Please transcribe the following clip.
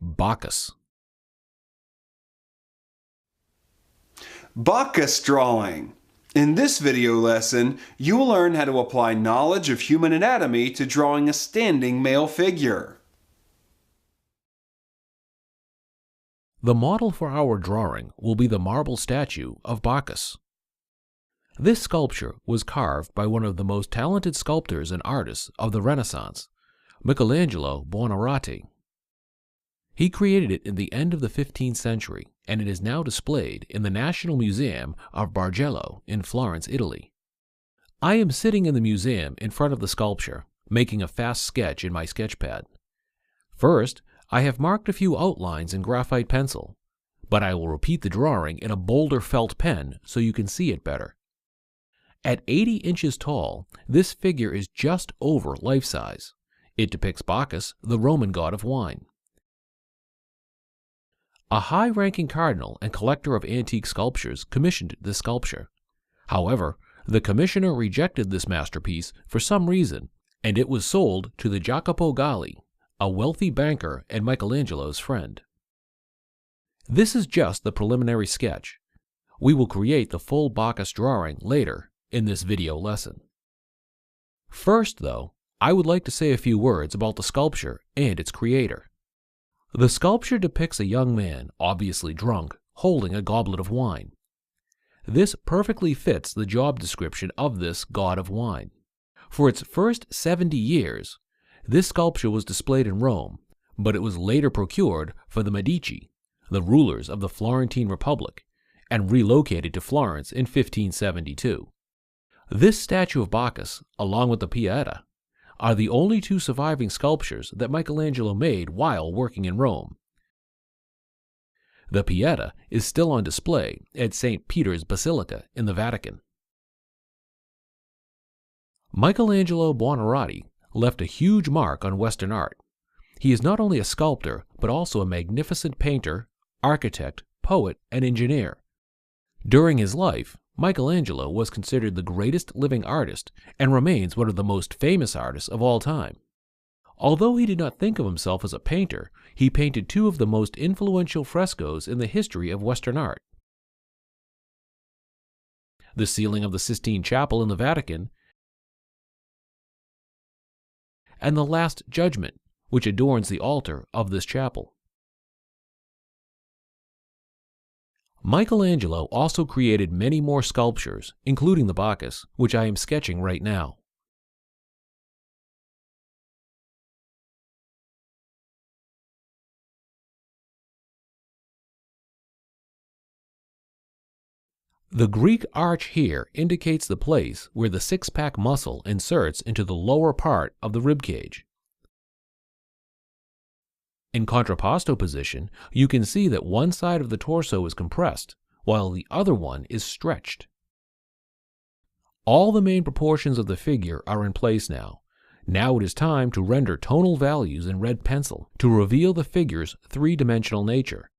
Bacchus. Bacchus drawing. In this video lesson, you will learn how to apply knowledge of human anatomy to drawing a standing male figure. The model for our drawing will be the marble statue of Bacchus. This sculpture was carved by one of the most talented sculptors and artists of the Renaissance, Michelangelo Buonarroti. He created it in the end of the 15th century, and it is now displayed in the National Museum of Bargello in Florence, Italy. I am sitting in the museum in front of the sculpture, making a fast sketch in my sketchpad. First, I have marked a few outlines in graphite pencil, but I will repeat the drawing in a bolder felt pen so you can see it better. At 80 inches tall, this figure is just over life size. It depicts Bacchus, the Roman god of wine. A high-ranking cardinal and collector of antique sculptures commissioned this sculpture. However, the commissioner rejected this masterpiece for some reason, and it was sold to the Jacopo Galli, a wealthy banker and Michelangelo's friend. This is just the preliminary sketch. We will create the full Bacchus drawing later in this video lesson. First, though, I would like to say a few words about the sculpture and its creator. The sculpture depicts a young man, obviously drunk, holding a goblet of wine. This perfectly fits the job description of this god of wine. For its first 70 years, this sculpture was displayed in Rome, but it was later procured for the Medici, the rulers of the Florentine Republic, and relocated to Florence in 1572. This statue of Bacchus, along with the Pieta, are the only two surviving sculptures that Michelangelo made while working in Rome. The Pieta is still on display at St. Peter's Basilica in the Vatican. Michelangelo Buonarroti left a huge mark on Western art. He is not only a sculptor, but also a magnificent painter, architect, poet, and engineer. During his life, Michelangelo was considered the greatest living artist and remains one of the most famous artists of all time. Although he did not think of himself as a painter, he painted two of the most influential frescoes in the history of Western art: the ceiling of the Sistine Chapel in the Vatican and the Last Judgment, which adorns the altar of this chapel. Michelangelo also created many more sculptures, including the Bacchus, which I am sketching right now. The Greek arch here indicates the place where the six-pack muscle inserts into the lower part of the ribcage. In contrapposto position, you can see that one side of the torso is compressed, while the other one is stretched. All the main proportions of the figure are in place now. Now it is time to render tonal values in red pencil to reveal the figure's three-dimensional nature.